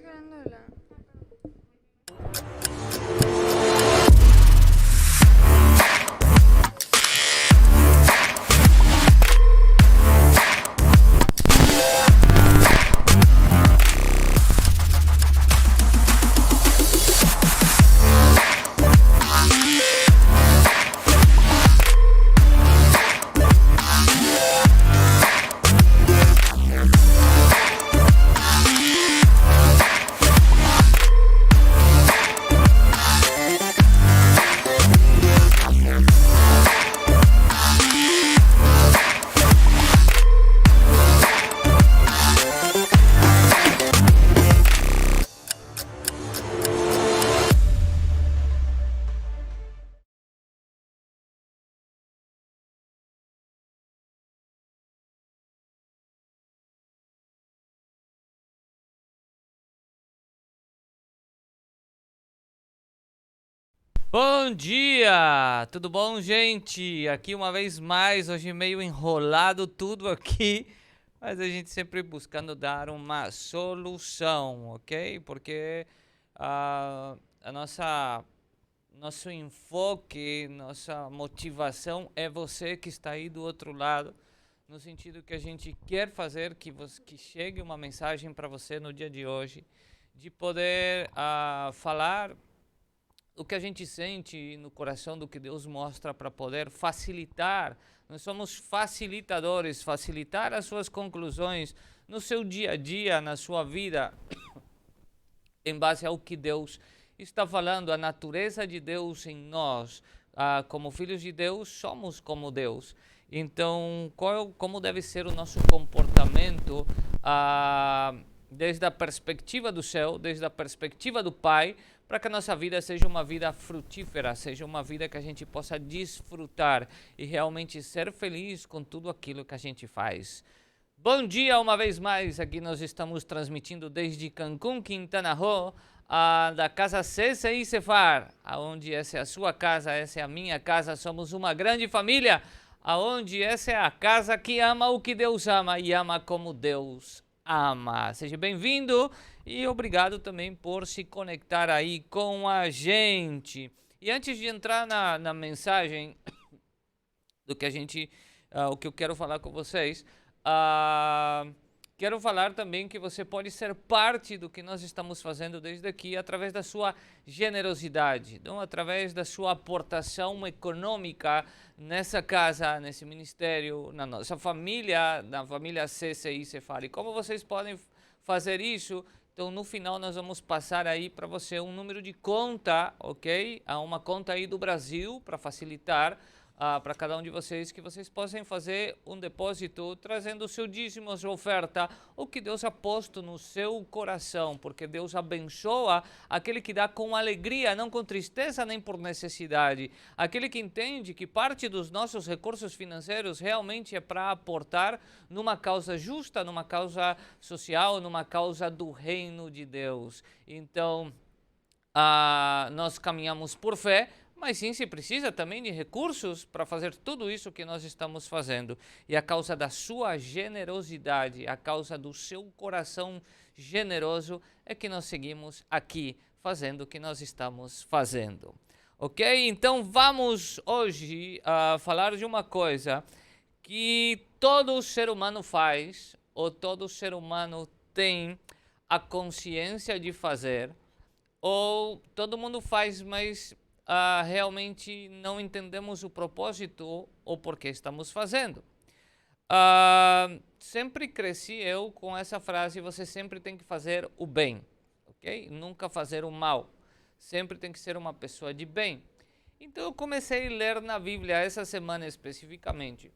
granola. Bom dia! Tudo bom, gente? Aqui uma vez mais, hoje meio enrolado tudo aqui, mas a gente sempre buscando dar uma solução, ok? Porque a nosso enfoque, nossa motivação é você que está aí do outro lado, no sentido que a gente quer fazer que chegue uma mensagem para você no dia de hoje, de poder falar o que a gente sente no coração do que Deus mostra para poder facilitar. Nós somos facilitadores, facilitar as suas conclusões no seu dia a dia, na sua vida, em base ao que Deus está falando, a natureza de Deus em nós. Como filhos de Deus, somos como Deus. Então, como deve ser o nosso comportamento desde a perspectiva do céu, desde a perspectiva do Pai, para que a nossa vida seja uma vida frutífera, seja uma vida que a gente possa desfrutar e realmente ser feliz com tudo aquilo que a gente faz. Bom dia uma vez mais, aqui nós estamos transmitindo desde Cancún, Quintana Roo, da casa CCI Cefar, aonde essa é a sua casa, essa é a minha casa, somos uma grande família, aonde essa é a casa que ama o que Deus ama e ama como Deus ama. Seja bem-vindo e obrigado também por se conectar aí com a gente. E antes de entrar na mensagem do que o que eu quero falar com vocês, quero falar também que você pode ser parte do que nós estamos fazendo desde aqui através da sua generosidade, então, através da sua aportação econômica nessa casa, nesse ministério, na nossa família, na família CCI Cefar. E como vocês podem fazer isso? Então, no final, nós vamos passar aí para você um número de conta, ok? Uma conta aí do Brasil, para facilitar para cada um de vocês, que vocês possam fazer um depósito, trazendo o seu dízimo, a sua oferta, o que Deus ha posto no seu coração, porque Deus abençoa aquele que dá com alegria, não com tristeza nem por necessidade. Aquele que entende que parte dos nossos recursos financeiros realmente é para aportar numa causa justa, numa causa social, numa causa do reino de Deus. Então, nós caminhamos por fé, mas sim se precisa também de recursos para fazer tudo isso que nós estamos fazendo. E a causa da sua generosidade, a causa do seu coração generoso, é que nós seguimos aqui fazendo o que nós estamos fazendo. Ok? Então vamos hoje falar de uma coisa que todo ser humano faz, ou todo ser humano tem a consciência de fazer, ou todo mundo faz, mas realmente não entendemos o propósito ou por que estamos fazendo. Sempre cresci eu com essa frase: você sempre tem que fazer o bem, ok? Nunca fazer o mal. Sempre tem que ser uma pessoa de bem. Então eu comecei a ler na Bíblia essa semana especificamente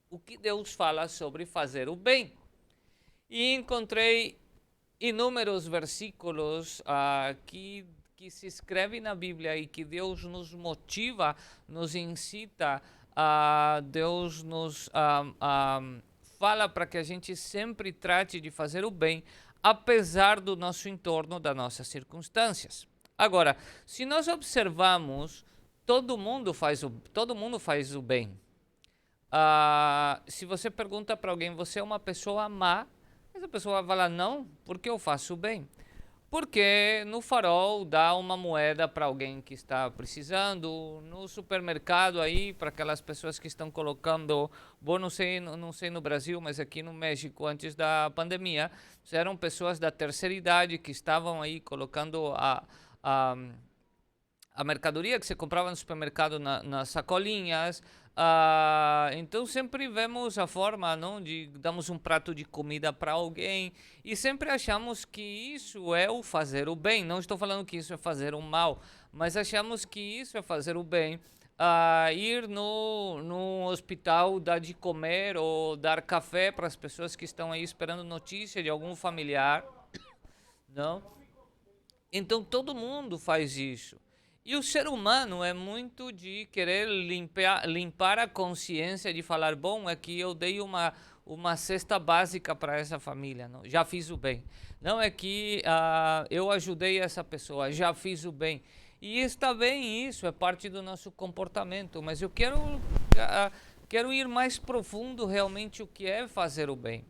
o que Deus fala sobre fazer o bem. E encontrei inúmeros versículos que se escrevem na Bíblia e que Deus nos motiva, nos incita, Deus nos fala para que a gente sempre trate de fazer o bem, apesar do nosso entorno, das nossas circunstâncias. Agora, se nós observarmos, todo mundo faz o bem. Se você pergunta para alguém, você é uma pessoa má? Essa pessoa vai falar, não, porque eu faço o bem. Porque no farol dá uma moeda para alguém que está precisando, no supermercado aí, para aquelas pessoas que estão colocando, bom, não sei no Brasil, mas aqui no México, antes da pandemia, eram pessoas da terceira idade que estavam aí colocando a, a mercadoria que você comprava no supermercado nas sacolinhas. Então sempre vemos a forma, não, de damos um prato de comida para alguém e sempre achamos que isso é o fazer o bem. Não estou falando que isso é fazer o mal, mas achamos que isso é fazer o bem. Ir no hospital dar de comer ou dar café para as pessoas que estão aí esperando notícia de algum familiar, não? Então todo mundo faz isso. E o ser humano é muito de querer limpar a consciência, de falar, bom, é que eu dei uma cesta básica para essa família, não? Já fiz o bem. Não é que eu ajudei essa pessoa, já fiz o bem. E está bem isso, é parte do nosso comportamento, mas eu quero ir mais profundo realmente o que é fazer o bem.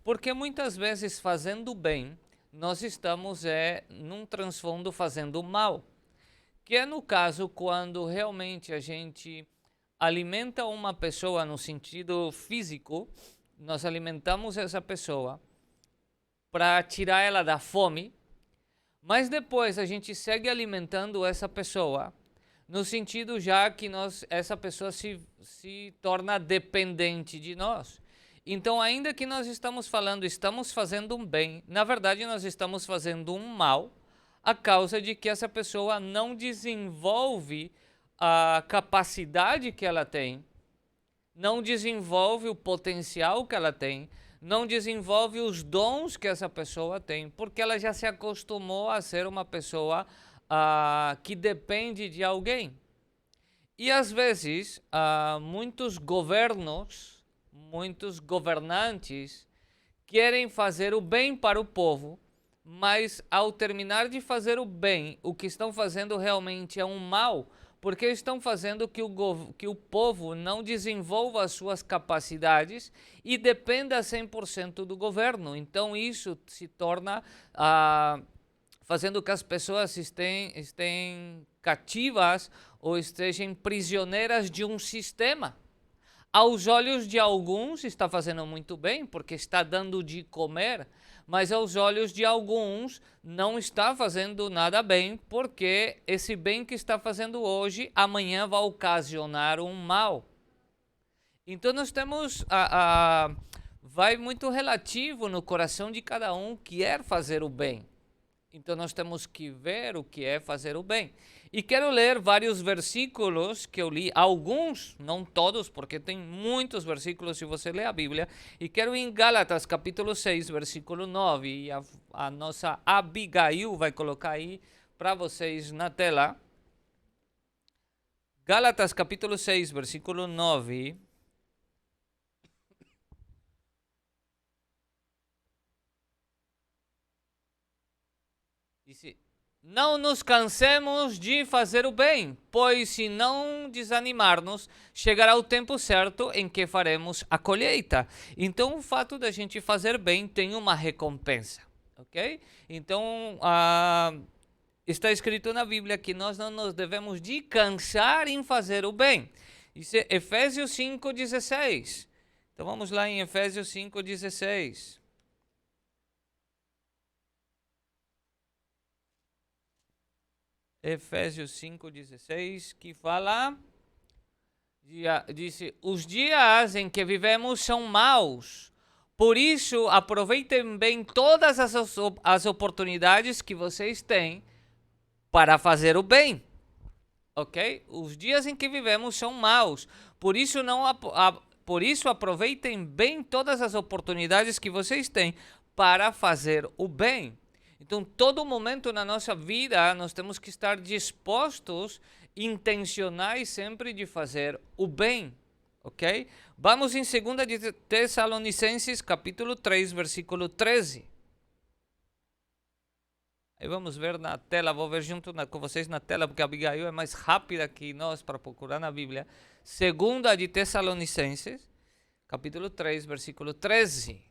Porque muitas vezes fazendo o bem, nós estamos num transfundo fazendo o mal. Que é no caso quando realmente a gente alimenta uma pessoa no sentido físico, nós alimentamos essa pessoa para tirar ela da fome, mas depois a gente segue alimentando essa pessoa no sentido já que essa pessoa se torna dependente de nós. Então, ainda que nós estamos fazendo um bem, na verdade nós estamos fazendo um mal, a causa de que essa pessoa não desenvolve a capacidade que ela tem, não desenvolve o potencial que ela tem, não desenvolve os dons que essa pessoa tem, porque ela já se acostumou a ser uma pessoa que depende de alguém. E às vezes, muitos governos, muitos governantes querem fazer o bem para o povo, mas ao terminar de fazer o bem, o que estão fazendo realmente é um mal, porque estão fazendo que o povo não desenvolva as suas capacidades e dependa 100% do governo. Então isso se torna fazendo que as pessoas estejam cativas ou estejam prisioneiras de um sistema. Aos olhos de alguns está fazendo muito bem, porque está dando de comer, mas aos olhos de alguns não está fazendo nada bem, porque esse bem que está fazendo hoje, amanhã vai ocasionar um mal. Então nós temos, vai muito relativo no coração de cada um querer fazer o bem. Então nós temos que ver o que é fazer o bem. E quero ler vários versículos que eu li, alguns, não todos, porque tem muitos versículos se você ler a Bíblia. E quero ir em Gálatas capítulo 6, versículo 9. E a nossa Abigail vai colocar aí para vocês na tela. Gálatas capítulo 6, versículo 9. Disse, não nos cansemos de fazer o bem, pois se não desanimarmos, chegará o tempo certo em que faremos a colheita. Então, o fato da gente fazer bem tem uma recompensa, ok? Então, está escrito na Bíblia que nós não nos devemos de cansar em fazer o bem. Isso é Efésios 5,16. Então, vamos lá em Efésios 5,16. Efésios 5,16, que fala, disse, os dias em que vivemos são maus, por isso aproveitem bem todas as oportunidades que vocês têm para fazer o bem, ok? Os dias em que vivemos são maus, por isso aproveitem bem todas as oportunidades que vocês têm para fazer o bem. Então, todo momento na nossa vida, nós temos que estar dispostos, intencionais sempre de fazer o bem, ok? Vamos em 2 de Tessalonicenses, capítulo 3, versículo 13. Aí vamos ver na tela, vou ver junto com vocês na tela, porque a Abigail é mais rápida que nós para procurar na Bíblia. 2 de Tessalonicenses, capítulo 3, versículo 13.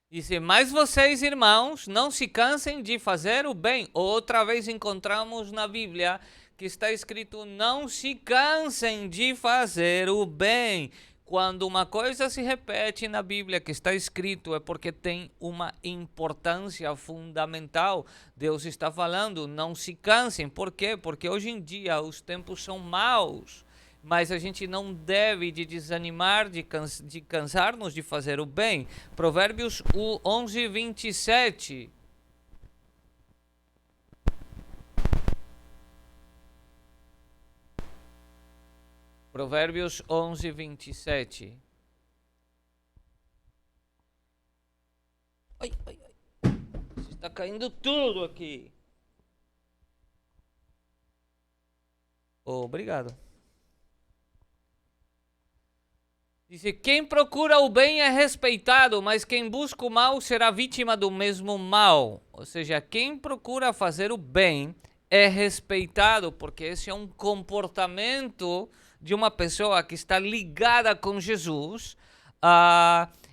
Diz: mas vocês, irmãos, não se cansem de fazer o bem. Outra vez encontramos na Bíblia que está escrito: não se cansem de fazer o bem. Quando uma coisa se repete na Bíblia que está escrito, é porque tem uma importância fundamental. Deus está falando: não se cansem. Por quê? Porque hoje em dia os tempos são maus. Mas a gente não deve de desanimar, de cansar-nos de fazer o bem. Provérbios 11, 27. Provérbios 11, 27. Ai, ai, ai. Está caindo tudo aqui. Obrigado. Diz: quem procura o bem é respeitado, mas quem busca o mal será vítima do mesmo mal. Ou seja, quem procura fazer o bem é respeitado, porque esse é um comportamento de uma pessoa que está ligada com Jesus.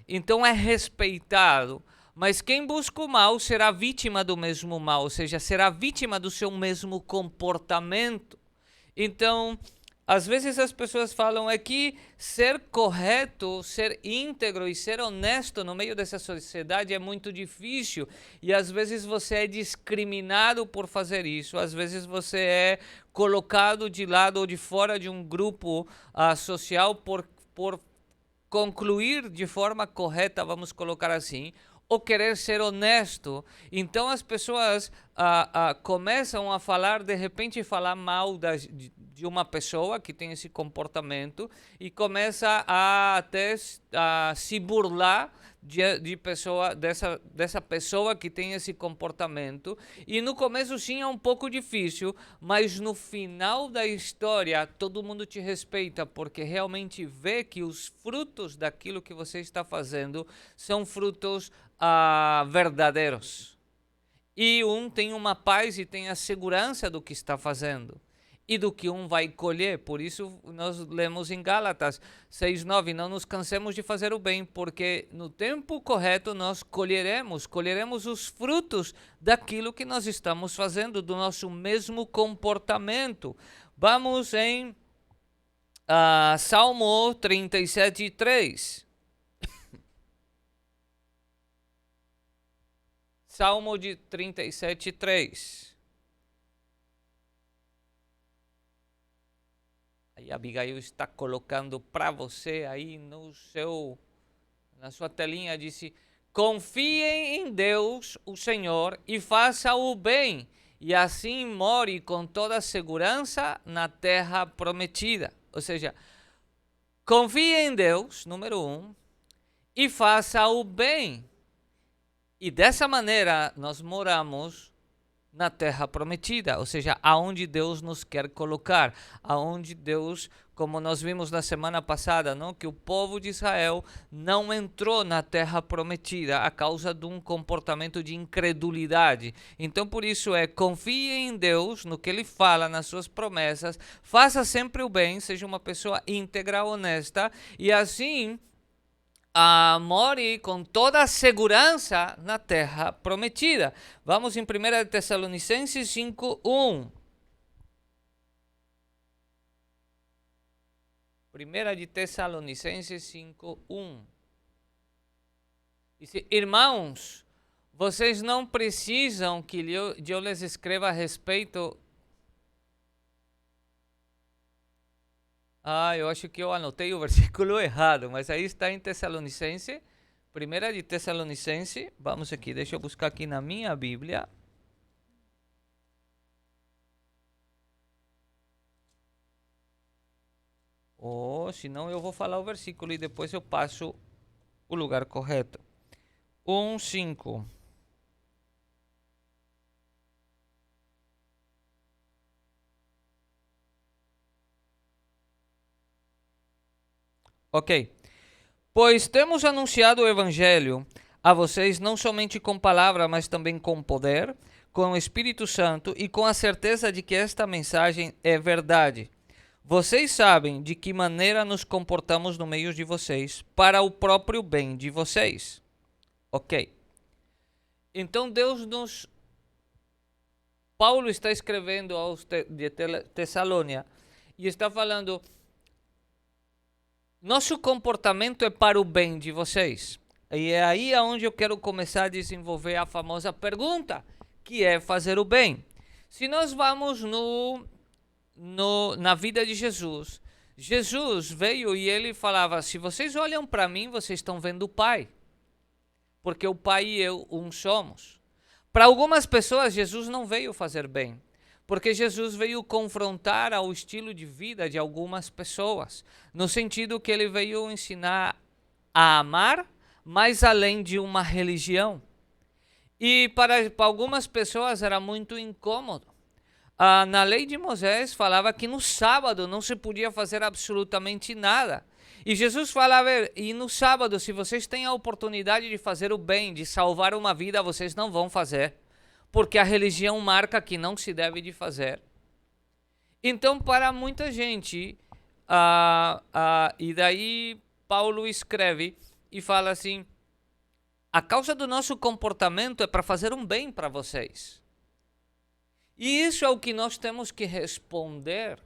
Então é respeitado. Mas quem busca o mal será vítima do mesmo mal, ou seja, será vítima do seu mesmo comportamento. Então, às vezes as pessoas falam é que ser correto, ser íntegro e ser honesto no meio dessa sociedade é muito difícil. E às vezes você é discriminado por fazer isso. Às vezes você é colocado de lado ou de fora de um grupo social por concluir de forma correta, vamos colocar assim, ou querer ser honesto. Então as pessoas começam a falar, de repente falar mal de uma pessoa que tem esse comportamento e começa a até se burlar dessa pessoa que tem esse comportamento. E no começo sim é um pouco difícil, mas no final da história todo mundo te respeita, porque realmente vê que os frutos daquilo que você está fazendo são frutos verdadeiros. E tem uma paz e tem a segurança do que está fazendo e do que vai colher. Por isso nós lemos em Gálatas 6:9, não nos cansemos de fazer o bem, porque no tempo correto nós colheremos os frutos daquilo que nós estamos fazendo, do nosso mesmo comportamento. Vamos em Salmo 37:3. Salmo de 37:3. Aí a Abigail está colocando para você aí na sua telinha, disse: confiem em Deus, o Senhor, e faça o bem, e assim more com toda segurança na terra prometida. Ou seja, confie em Deus, número 1, e faça o bem. E dessa maneira nós moramos na terra prometida, ou seja, aonde Deus nos quer colocar, aonde Deus, como nós vimos na semana passada, não, que o povo de Israel não entrou na terra prometida a causa de um comportamento de incredulidade. Então por isso confie em Deus, no que Ele fala, nas suas promessas, faça sempre o bem, seja uma pessoa íntegra, honesta, e assim more com toda a segurança na terra prometida. Vamos em 1 Tessalonicenses 5:1. 1 de Tessalonicenses 5:1. Diz: irmãos, vocês não precisam que eu lhes escreva a respeito. Eu acho que eu anotei o versículo errado, mas aí está em Tessalonicense, 1 de Tessalonicense. Vamos aqui, deixa eu buscar aqui na minha Bíblia. Senão eu vou falar o versículo e depois eu passo o lugar correto. 1:5. Ok. Pois temos anunciado o Evangelho a vocês não somente com palavra, mas também com poder, com o Espírito Santo e com a certeza de que esta mensagem é verdade. Vocês sabem de que maneira nos comportamos no meio de vocês, para o próprio bem de vocês. Ok. Então Paulo está escrevendo aos de Tessalônia e está falando: nosso comportamento é para o bem de vocês. E é aí onde eu quero começar a desenvolver a famosa pergunta, que é fazer o bem. Se nós vamos na vida de Jesus, Jesus veio e ele falava: se vocês olham para mim, vocês estão vendo o Pai, porque o Pai e eu um somos. Para algumas pessoas, Jesus não veio fazer bem, porque Jesus veio confrontar ao estilo de vida de algumas pessoas, no sentido que ele veio ensinar a amar mais além de uma religião. E para algumas pessoas era muito incômodo. Na lei de Moisés falava que no sábado não se podia fazer absolutamente nada. E Jesus falava: e no sábado, se vocês têm a oportunidade de fazer o bem, de salvar uma vida, vocês não vão fazer, porque a religião marca que não se deve de fazer. Então, para muita gente, e daí Paulo escreve e fala assim: a causa do nosso comportamento é para fazer um bem para vocês. E isso é o que nós temos que responder.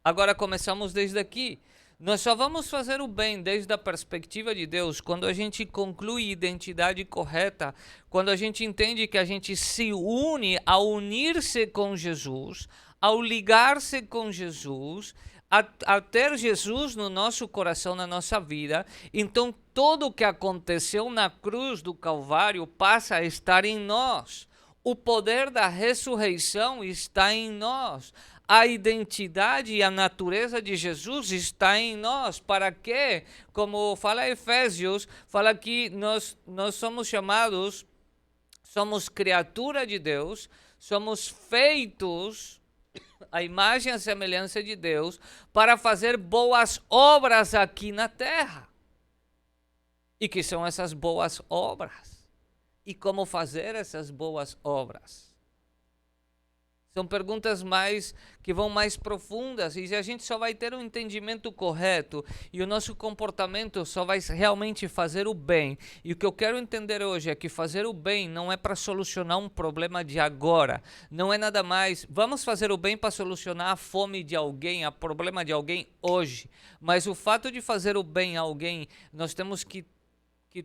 Agora começamos desde aqui. Nós só vamos fazer o bem desde a perspectiva de Deus quando a gente conclui identidade correta, quando a gente entende que a gente se une ao unir-se com Jesus, ao ligar-se com Jesus, a ter Jesus no nosso coração, na nossa vida. Então tudo o que aconteceu na cruz do Calvário passa a estar em nós. O poder da ressurreição está em nós. A identidade e a natureza de Jesus está em nós. Para quê? Como fala Efésios, fala que nós somos chamados, somos criatura de Deus, somos feitos à imagem e à semelhança de Deus para fazer boas obras aqui na terra. E que são essas boas obras? E como fazer essas boas obras? São perguntas que vão mais profundas, e a gente só vai ter um entendimento correto e o nosso comportamento só vai realmente fazer o bem. E o que eu quero entender hoje é que fazer o bem não é para solucionar um problema de agora, não é nada mais. Vamos fazer o bem para solucionar a fome de alguém, o problema de alguém hoje, mas o fato de fazer o bem a alguém, nós temos que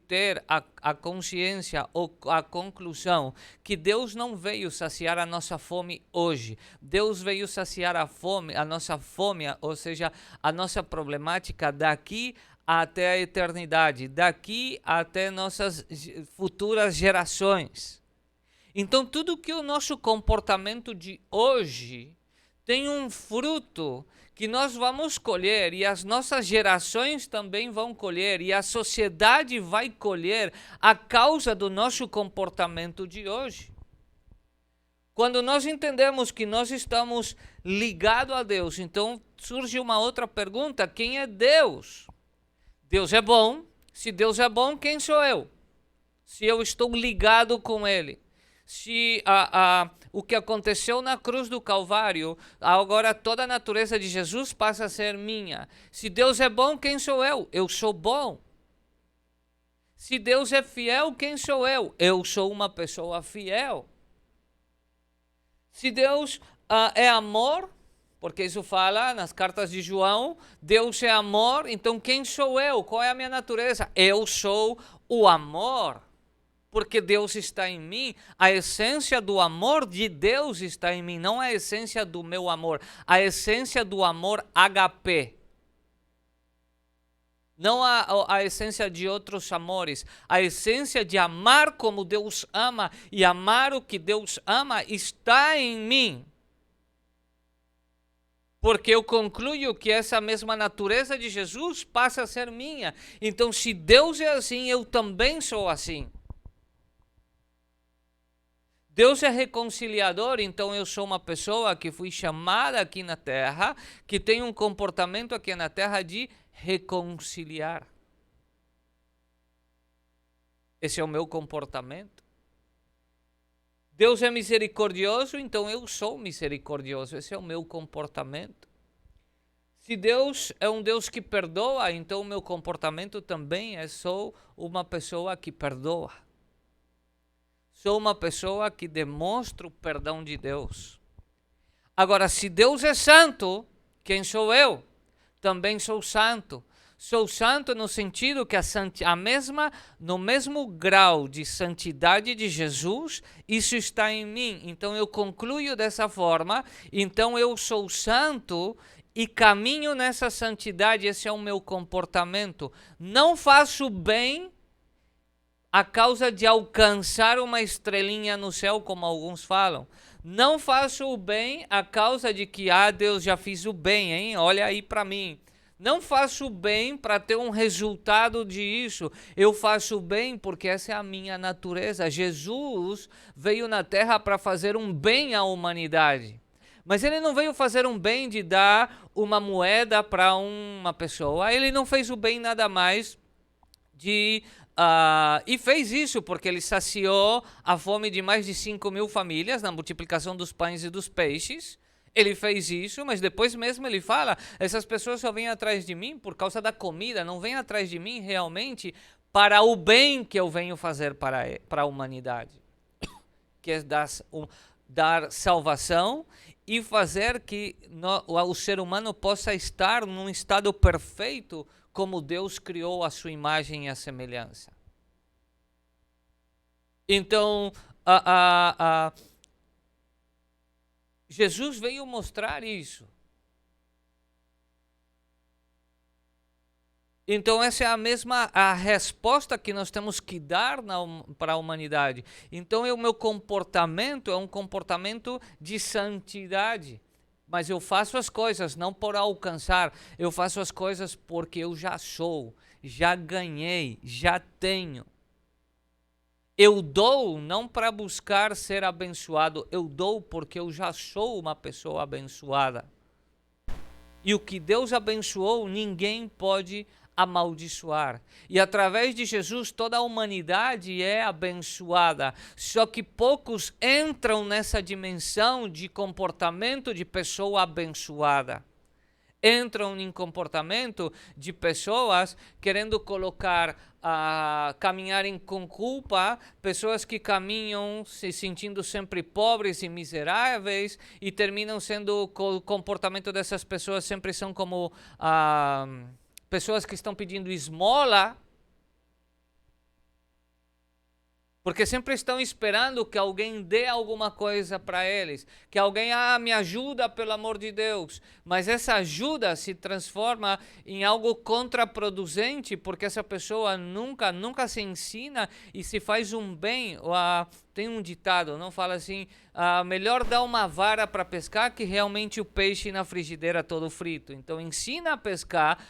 ter a consciência ou a conclusão que Deus não veio saciar a nossa fome hoje. Deus veio saciar a nossa fome, ou seja, a nossa problemática daqui até a eternidade, daqui até nossas futuras gerações. Então, tudo que o nosso comportamento de hoje tem um fruto que nós vamos colher, e as nossas gerações também vão colher, e a sociedade vai colher a causa do nosso comportamento de hoje. Quando nós entendemos que nós estamos ligados a Deus, então surge uma outra pergunta: quem é Deus? Deus é bom. Se Deus é bom, quem sou eu? Se eu estou ligado com Ele. Se o que aconteceu na cruz do Calvário, agora toda a natureza de Jesus passa a ser minha. Se Deus é bom, quem sou eu? Eu sou bom. Se Deus é fiel, quem sou eu? Eu sou uma pessoa fiel. Se Deus é amor, porque isso fala nas cartas de João, Deus é amor, então quem sou eu? Qual é a minha natureza? Eu sou o amor. Porque Deus está em mim, a essência do amor de Deus está em mim, não a essência do meu amor, a essência do amor HP. Não a essência de outros amores, a essência de amar como Deus ama e amar o que Deus ama está em mim. Porque eu concluo que essa mesma natureza de Jesus passa a ser minha. Então, se Deus é assim, eu também sou assim. Deus é reconciliador, então eu sou uma pessoa que fui chamada aqui na terra, que tem um comportamento aqui na terra de reconciliar. Esse é o meu comportamento. Deus é misericordioso, então eu sou misericordioso. Esse é o meu comportamento. Se Deus é um Deus que perdoa, então o meu comportamento também sou uma pessoa que perdoa. Sou uma pessoa que demonstra o perdão de Deus. Agora, se Deus é santo, quem sou eu? Também sou santo. Sou santo no sentido que no mesmo grau de santidade de Jesus, isso está em mim. Então eu concluo dessa forma, então eu sou santo e caminho nessa santidade, esse é o meu comportamento. Não faço bem a causa de alcançar uma estrelinha no céu, como alguns falam. Não faço o bem a causa de que, Deus, já fiz o bem, hein? Olha aí para mim. Não faço o bem para ter um resultado disso. Eu faço o bem porque essa é a minha natureza. Jesus veio na terra para fazer um bem à humanidade. Mas ele não veio fazer um bem de dar uma moeda para uma pessoa. Ele não fez o bem nada mais e fez isso porque ele saciou a fome de mais de 5.000 famílias na multiplicação dos pães e dos peixes. Ele fez isso, mas depois mesmo ele fala, essas pessoas só vêm atrás de mim por causa da comida, não vêm atrás de mim realmente para o bem que eu venho fazer para a humanidade. Que é dar salvação e fazer que o ser humano possa estar num estado perfeito como Deus criou a sua imagem e a semelhança. Então, Jesus veio mostrar isso. Então essa é a resposta que nós temos que dar para a humanidade. Então o meu comportamento é um comportamento de santidade. Mas eu faço as coisas não por alcançar, eu faço as coisas porque eu já sou, já ganhei, já tenho. Eu dou não para buscar ser abençoado, eu dou porque eu já sou uma pessoa abençoada. E o que Deus abençoou, ninguém pode amaldiçoar. E através de Jesus, toda a humanidade é abençoada. Só que poucos entram nessa dimensão de comportamento de pessoa abençoada. Entram em comportamento de pessoas querendo caminharem com culpa, pessoas que caminham se sentindo sempre pobres e miseráveis e terminam sendo, o comportamento dessas pessoas sempre são como pessoas que estão pedindo esmola, porque sempre estão esperando que alguém dê alguma coisa para eles, que alguém, me ajuda pelo amor de Deus, mas essa ajuda se transforma em algo contraproducente, porque essa pessoa nunca se ensina e se faz um bem. Tem um ditado, não fala assim, melhor dar uma vara para pescar que realmente o peixe na frigideira todo frito. Então ensina a pescar.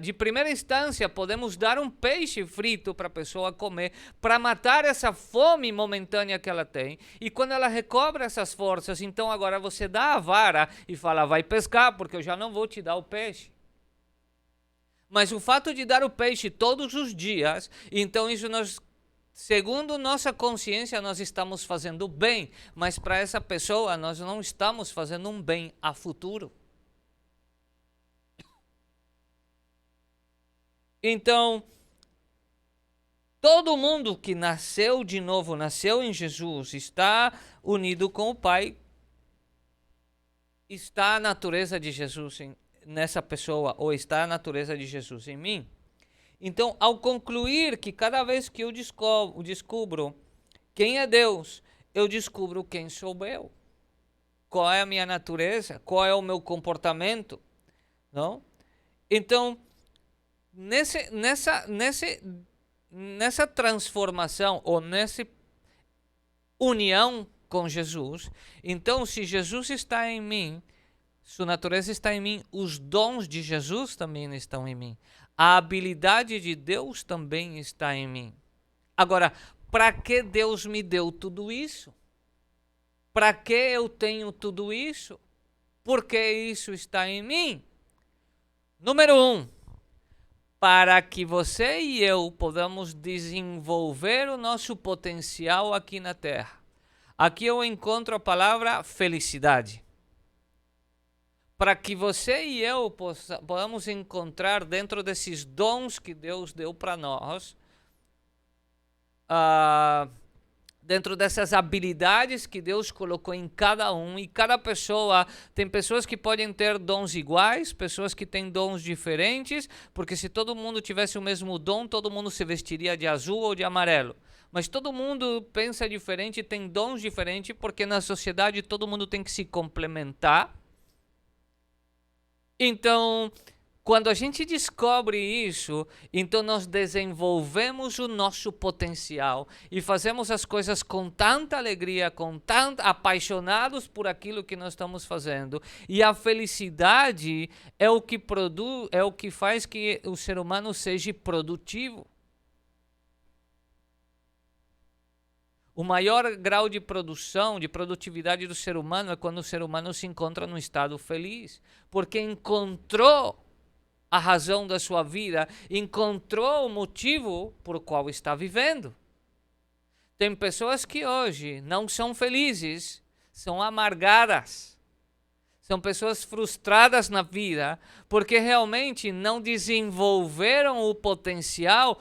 De primeira instância, podemos dar um peixe frito para a pessoa comer, para matar essa fome momentânea que ela tem. E quando ela recobra essas forças, então agora você dá a vara e fala, vai pescar, porque eu já não vou te dar o peixe. Mas o fato de dar o peixe todos os dias, então isso segundo nossa consciência, nós estamos fazendo bem, mas para essa pessoa nós não estamos fazendo um bem a futuro. Então, todo mundo que nasceu de novo, nasceu em Jesus, está unido com o Pai, está a natureza de Jesus nessa pessoa, ou está a natureza de Jesus em mim. Então, ao concluir que cada vez que eu descubro quem é Deus, eu descubro quem sou eu. Qual é a minha natureza, qual é o meu comportamento, não? Então, nessa transformação ou nessa união com Jesus, então se Jesus está em mim, sua natureza está em mim, os dons de Jesus também estão em mim, a habilidade de Deus também está em mim. Agora, para que Deus me deu tudo isso? Para que eu tenho tudo isso? Por que isso está em mim? Número 1. Para que você e eu podamos desenvolver o nosso potencial aqui na Terra. Aqui eu encontro a palavra felicidade. para que você e eu podamos encontrar dentro desses dons que Deus deu para nós, dentro dessas habilidades que Deus colocou em cada um, e cada pessoa, tem pessoas que podem ter dons iguais, pessoas que têm dons diferentes, porque se todo mundo tivesse o mesmo dom, todo mundo se vestiria de azul ou de amarelo. Mas todo mundo pensa diferente, tem dons diferentes, porque na sociedade todo mundo tem que se complementar. Então, quando a gente descobre isso, então nós desenvolvemos o nosso potencial e fazemos as coisas com tanta alegria, apaixonados por aquilo que nós estamos fazendo. E a felicidade é o que faz que o ser humano seja produtivo. O maior grau de produtividade do ser humano é quando o ser humano se encontra num estado feliz, porque encontrou a razão da sua vida, encontrou o motivo por qual está vivendo. Tem pessoas que hoje não são felizes, são amargadas. São pessoas frustradas na vida porque realmente não desenvolveram o potencial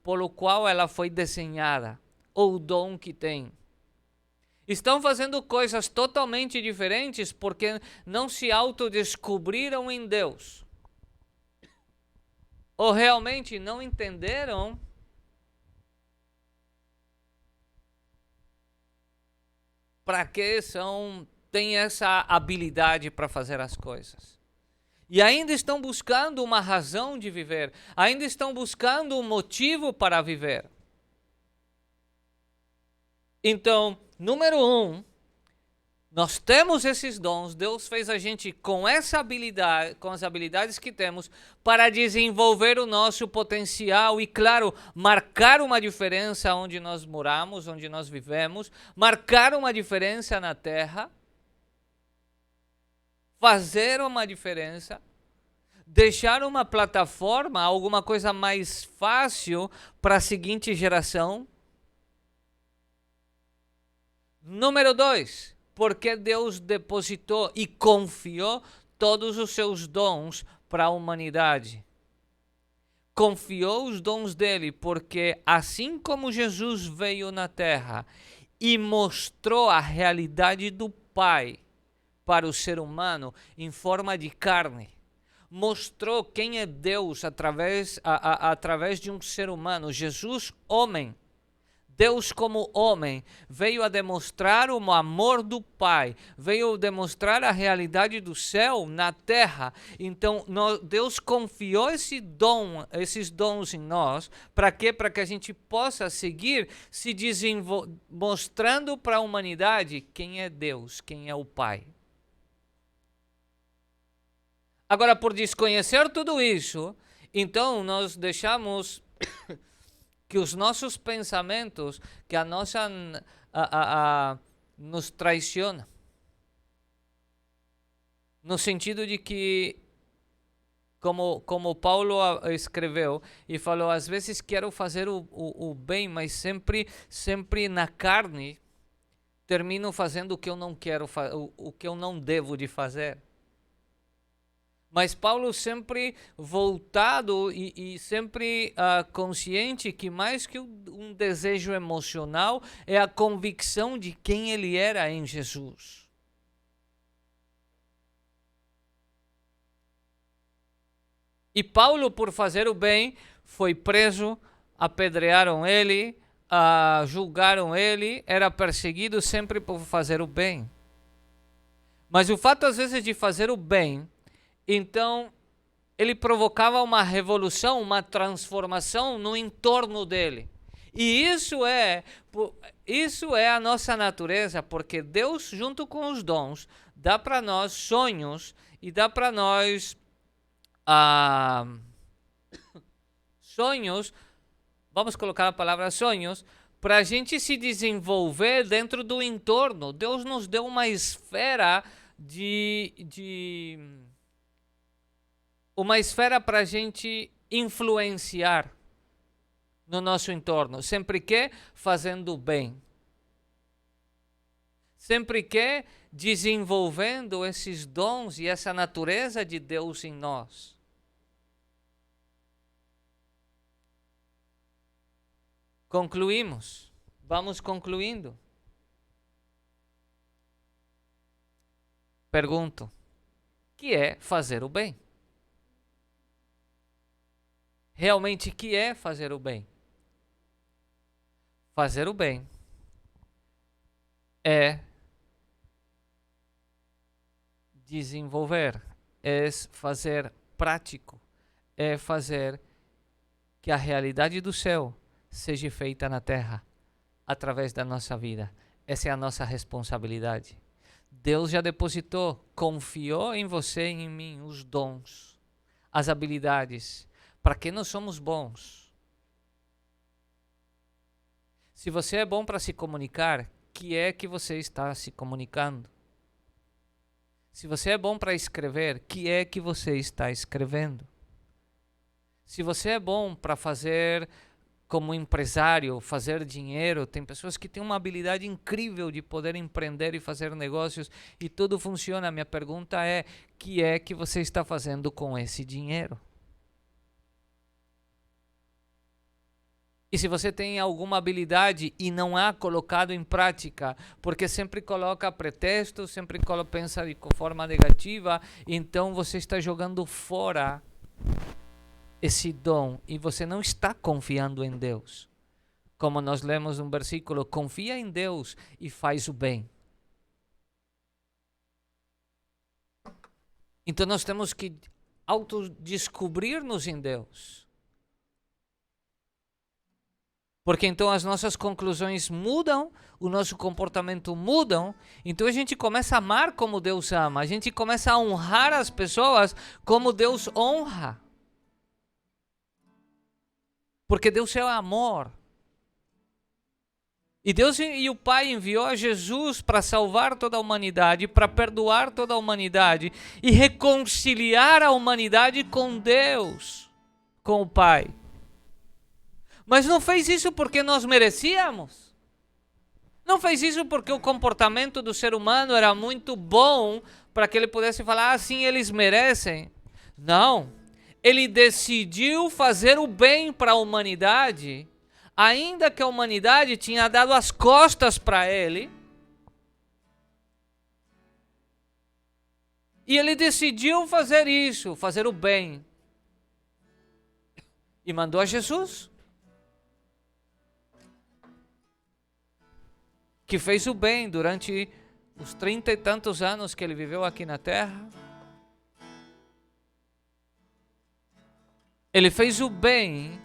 pelo qual ela foi desenhada, ou o dom que tem. Estão fazendo coisas totalmente diferentes porque não se autodescobriram em Deus. Ou realmente não entenderam para que têm essa habilidade para fazer as coisas. E ainda estão buscando uma razão de viver, ainda estão buscando um motivo para viver. Então, número 1, nós temos esses dons, Deus fez a gente com essa habilidade, com as habilidades que temos, para desenvolver o nosso potencial e, claro, marcar uma diferença onde nós moramos, onde nós vivemos, marcar uma diferença na terra, fazer uma diferença, deixar uma plataforma, alguma coisa mais fácil para a seguinte geração. Número 2, porque Deus depositou e confiou todos os seus dons para a humanidade. Confiou os dons dele, porque assim como Jesus veio na terra e mostrou a realidade do Pai para o ser humano em forma de carne, mostrou quem é Deus através de um ser humano, Jesus, homem. Deus como homem veio a demonstrar o amor do Pai, veio demonstrar a realidade do céu na terra. Então Deus confiou esses dons em nós, para quê? Para que a gente possa seguir se mostrando para a humanidade quem é Deus, quem é o Pai. Agora, por desconhecer tudo isso, então nós deixamos que os nossos pensamentos, que a nossa nos traiciona. No sentido de que, como Paulo escreveu e falou, às vezes quero fazer o bem, mas sempre na carne termino fazendo o que eu não quero, o que eu não devo de fazer. Mas Paulo sempre voltado e sempre consciente que mais que um desejo emocional é a convicção de quem ele era em Jesus. E Paulo, por fazer o bem, foi preso, apedrearam ele, julgaram ele, era perseguido sempre por fazer o bem. Mas o fato, às vezes, de fazer o bem, então, ele provocava uma revolução, uma transformação no entorno dele. E isso é a nossa natureza, porque Deus, junto com os dons, dá para nós sonhos e dá para nós sonhos, vamos colocar a palavra sonhos, para a gente se desenvolver dentro do entorno. Deus nos deu uma esfera uma esfera para a gente influenciar no nosso entorno, sempre que fazendo o bem. Sempre que desenvolvendo esses dons e essa natureza de Deus em nós. Concluímos. Vamos concluindo. Pergunto: o que é fazer o bem? Realmente, o que é fazer o bem? Fazer o bem é desenvolver, é fazer prático, é fazer que a realidade do céu seja feita na terra, através da nossa vida. Essa é a nossa responsabilidade. Deus já depositou, confiou em você e em mim os dons, as habilidades, para que nós somos bons. Se você é bom para se comunicar, que é que você está se comunicando? Se você é bom para escrever, que é que você está escrevendo? Se você é bom para fazer como empresário, fazer dinheiro, tem pessoas que têm uma habilidade incrível de poder empreender e fazer negócios e tudo funciona. Minha pergunta é, que é que você está fazendo com esse dinheiro? E se você tem alguma habilidade e não a colocado em prática, porque sempre coloca pretexto, sempre pensa de forma negativa, então você está jogando fora esse dom e você não está confiando em Deus. Como nós lemos um versículo, confia em Deus e faz o bem. Então nós temos que autodescobrir-nos em Deus. Porque então as nossas conclusões mudam, o nosso comportamento muda, então a gente começa a amar como Deus ama, a gente começa a honrar as pessoas como Deus honra. Porque Deus é o amor. E Deus e o Pai enviou a Jesus para salvar toda a humanidade, para perdoar toda a humanidade e reconciliar a humanidade com Deus, com o Pai. Mas não fez isso porque nós merecíamos. Não fez isso porque o comportamento do ser humano era muito bom para que ele pudesse falar assim, eles merecem. Não. Ele decidiu fazer o bem para a humanidade, ainda que a humanidade tinha dado as costas para ele. E ele decidiu fazer isso, fazer o bem. E mandou a Jesus, que fez o bem durante os 30 e tantos anos que ele viveu aqui na terra. Ele fez o bem.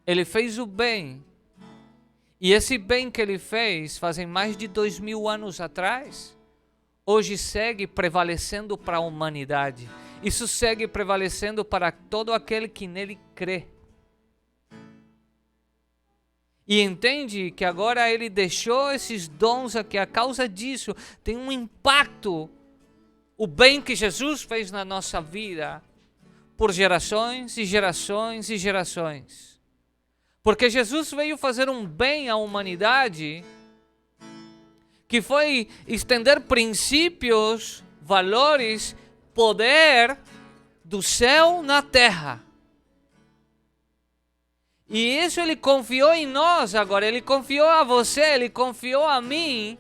Ele fez o bem. E esse bem que ele fez, fazem mais de 2000 anos atrás, hoje segue prevalecendo para a humanidade. Isso segue prevalecendo para todo aquele que nele crê. E entende que agora ele deixou esses dons aqui, a causa disso tem um impacto, o bem que Jesus fez na nossa vida, por gerações e gerações e gerações. Porque Jesus veio fazer um bem à humanidade, que foi estender princípios, valores, poder do céu na terra. E isso ele confiou em nós agora, ele confiou a você, ele confiou a mim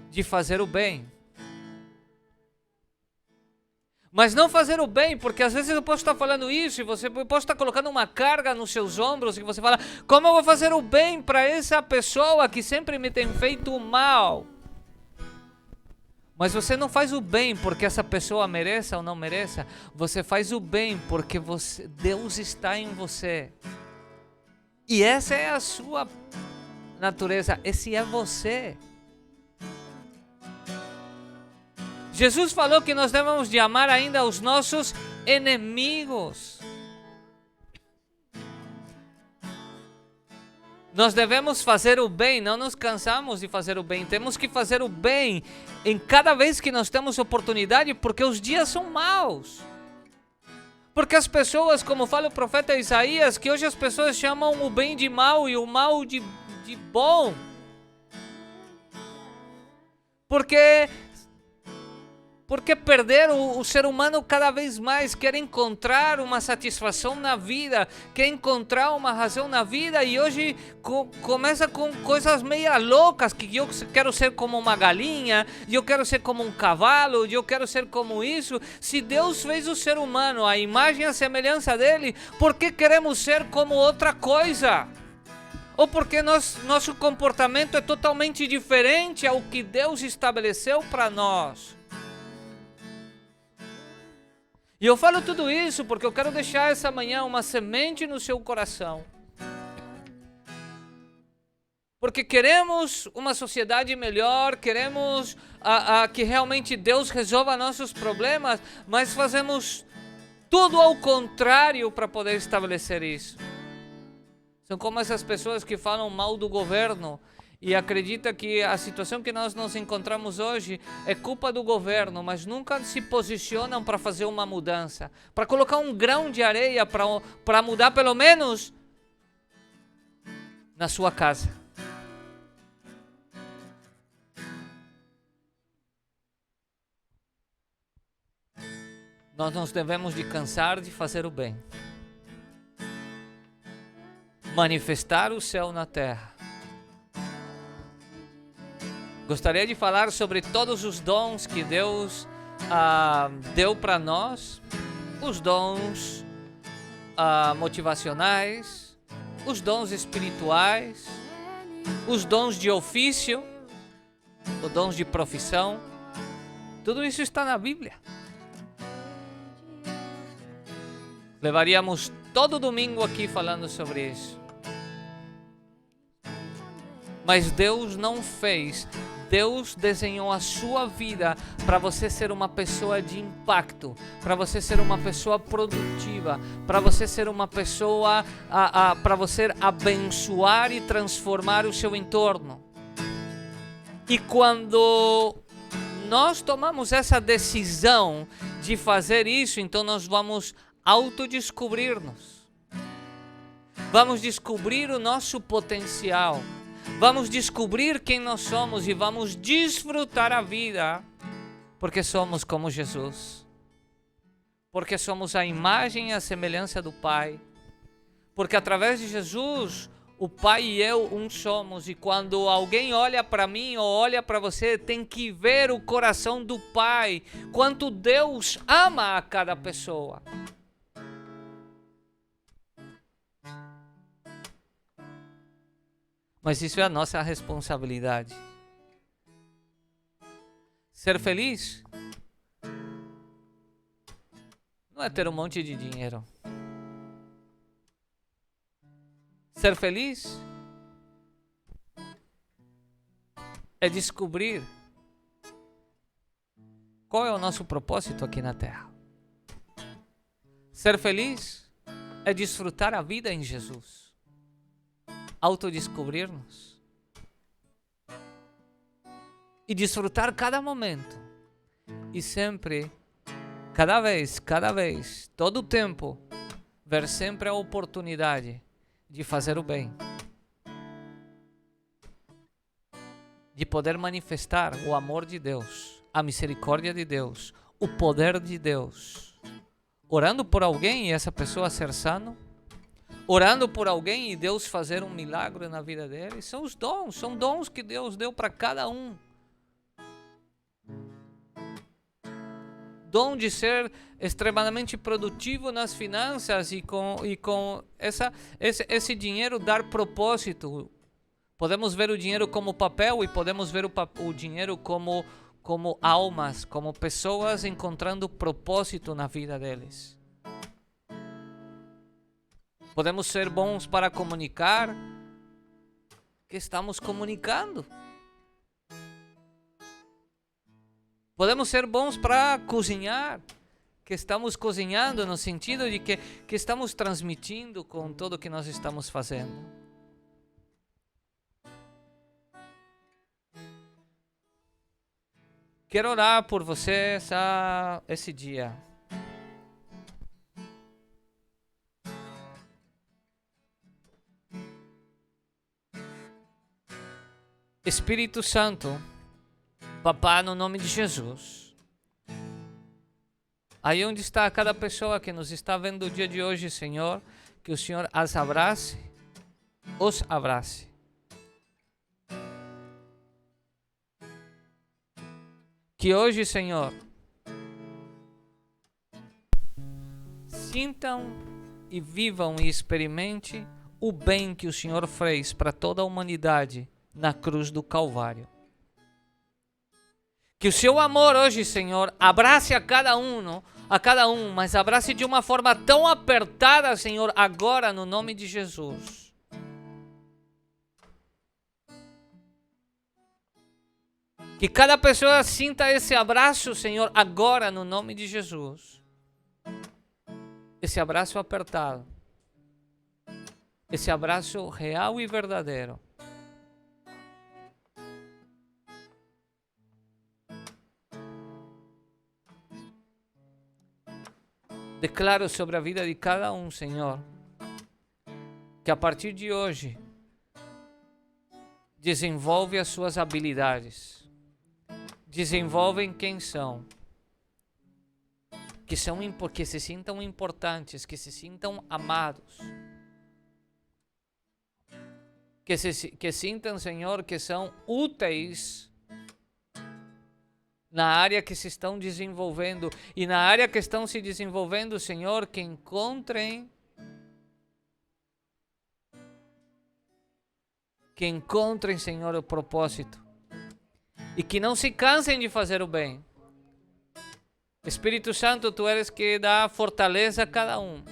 de fazer o bem. Mas não fazer o bem, porque às vezes eu posso estar falando isso e você pode estar colocando uma carga nos seus ombros e você fala, como eu vou fazer o bem para essa pessoa que sempre me tem feito mal? Mas você não faz o bem porque essa pessoa mereça ou não mereça, você faz o bem porque Deus está em você. E essa é a sua natureza, esse é você. Jesus falou que nós devemos de amar ainda os nossos inimigos. Nós devemos fazer o bem, não nos cansamos de fazer o bem. Temos que fazer o bem em cada vez que nós temos oportunidade, porque os dias são maus. Porque as pessoas, como fala o profeta Isaías, que hoje as pessoas chamam o bem de mal e o mal de de bom. Porque perder o ser humano cada vez mais quer encontrar uma satisfação na vida, quer encontrar uma razão na vida, e hoje começa com coisas meia loucas, que eu quero ser como uma galinha, eu quero ser como um cavalo, eu quero ser como isso. Se Deus fez o ser humano à imagem e à semelhança dele, por que queremos ser como outra coisa? Ou porque nosso comportamento é totalmente diferente ao que Deus estabeleceu para nós? E eu falo tudo isso porque eu quero deixar essa manhã uma semente no seu coração. Porque queremos uma sociedade melhor, queremos que realmente Deus resolva nossos problemas, mas fazemos tudo ao contrário para poder estabelecer isso. São como essas pessoas que falam mal do governo e acredita que a situação que nós nos encontramos hoje é culpa do governo, mas nunca se posicionam para fazer uma mudança, para colocar um grão de areia para mudar pelo menos na sua casa. Nós nos devemos de cansar de fazer o bem, manifestar o céu na terra. Gostaria de falar sobre todos os dons que Deus deu para nós, os dons motivacionais, os dons espirituais, os dons de ofício, os dons de profissão. Tudo isso está na Bíblia. Levaríamos todo domingo aqui falando sobre isso. Mas Deus não fez. Deus desenhou a sua vida para você ser uma pessoa de impacto, para você ser uma pessoa produtiva, para você ser uma pessoa, para você abençoar e transformar o seu entorno. E quando nós tomamos essa decisão de fazer isso, então nós vamos autodescobrir-nos. Vamos descobrir o nosso potencial. Vamos descobrir quem nós somos e vamos desfrutar a vida, porque somos como Jesus, porque somos a imagem e a semelhança do Pai, porque através de Jesus o Pai e eu um somos, e quando alguém olha para mim ou olha para você, tem que ver o coração do Pai, quanto Deus ama a cada pessoa. Mas isso é a nossa responsabilidade. Ser feliz não é ter um monte de dinheiro. Ser feliz é descobrir qual é o nosso propósito aqui na Terra. Ser feliz é desfrutar a vida em Jesus. Autodescobrir-nos e desfrutar cada momento e sempre, cada vez, todo o tempo, ver sempre a oportunidade de fazer o bem, de poder manifestar o amor de Deus, a misericórdia de Deus, o poder de Deus, orando por alguém e essa pessoa ser sano, orando por alguém e Deus fazer um milagre na vida dele. São dons que Deus deu para cada um. Dom de ser extremamente produtivo nas finanças e com esse dinheiro dar propósito. Podemos ver o dinheiro como papel e podemos ver o dinheiro como almas, como pessoas encontrando propósito na vida deles. Podemos ser bons para comunicar, que estamos comunicando. Podemos ser bons para cozinhar, que estamos cozinhando no sentido de que estamos transmitindo com tudo que nós estamos fazendo. Quero orar por você esse dia. Espírito Santo, Papá, no nome de Jesus, aí onde está cada pessoa que nos está vendo o dia de hoje, Senhor, que o Senhor os abrace. Que hoje, Senhor, sintam e vivam e experimente o bem que o Senhor fez para toda a humanidade na cruz do Calvário. Que o seu amor hoje, Senhor, abrace a cada um, mas abrace de uma forma tão apertada, Senhor, agora no nome de Jesus. Que cada pessoa sinta esse abraço, Senhor, agora no nome de Jesus. Esse abraço apertado. Esse abraço real e verdadeiro. Declaro sobre a vida de cada um, Senhor, que a partir de hoje desenvolve as suas habilidades, desenvolvem quem são, que se sintam importantes, que se sintam amados, que sintam, Senhor, que são úteis na área que se estão desenvolvendo, e na área que estão se desenvolvendo, Senhor, que encontrem, Senhor, o propósito, e que não se cansem de fazer o bem. Espírito Santo, Tu eres que dá fortaleza a cada um.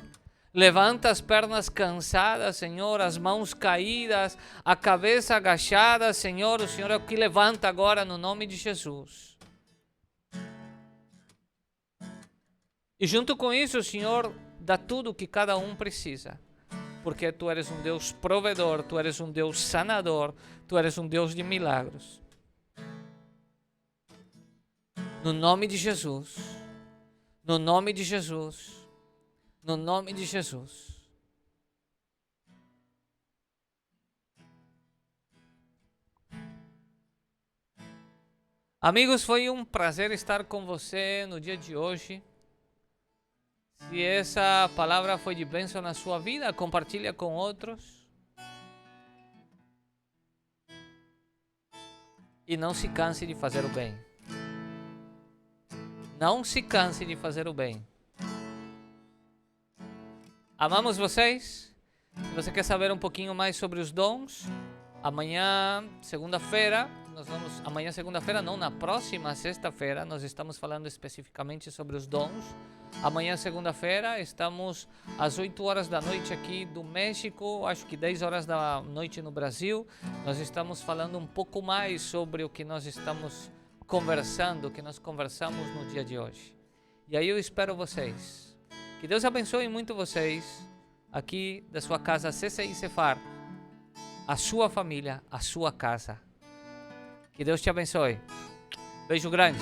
Levanta as pernas cansadas, Senhor, as mãos caídas, a cabeça agachada, Senhor. O Senhor é o que levanta agora no nome de Jesus. E junto com isso, o Senhor dá tudo o que cada um precisa. Porque Tu eres um Deus provedor, Tu eres um Deus sanador, Tu eres um Deus de milagres. No nome de Jesus. No nome de Jesus. No nome de Jesus. Amigos, foi um prazer estar com você no dia de hoje. Se essa palavra foi de bênção na sua vida, compartilha com outros. E não se canse de fazer o bem. Não se canse de fazer o bem. Amamos vocês. Se você quer saber um pouquinho mais sobre os dons, amanhã, segunda-feira, na próxima sexta-feira, nós estamos falando especificamente sobre os dons. Amanhã, segunda-feira, estamos às 8 horas da noite aqui do México, acho que 10 horas da noite no Brasil. Nós estamos falando um pouco mais sobre o que nós estamos conversando, o que nós conversamos no dia de hoje. E aí eu espero vocês. Que Deus abençoe muito vocês aqui da sua casa CCI Cefar, a sua família, a sua casa. Que Deus te abençoe. Beijo grande.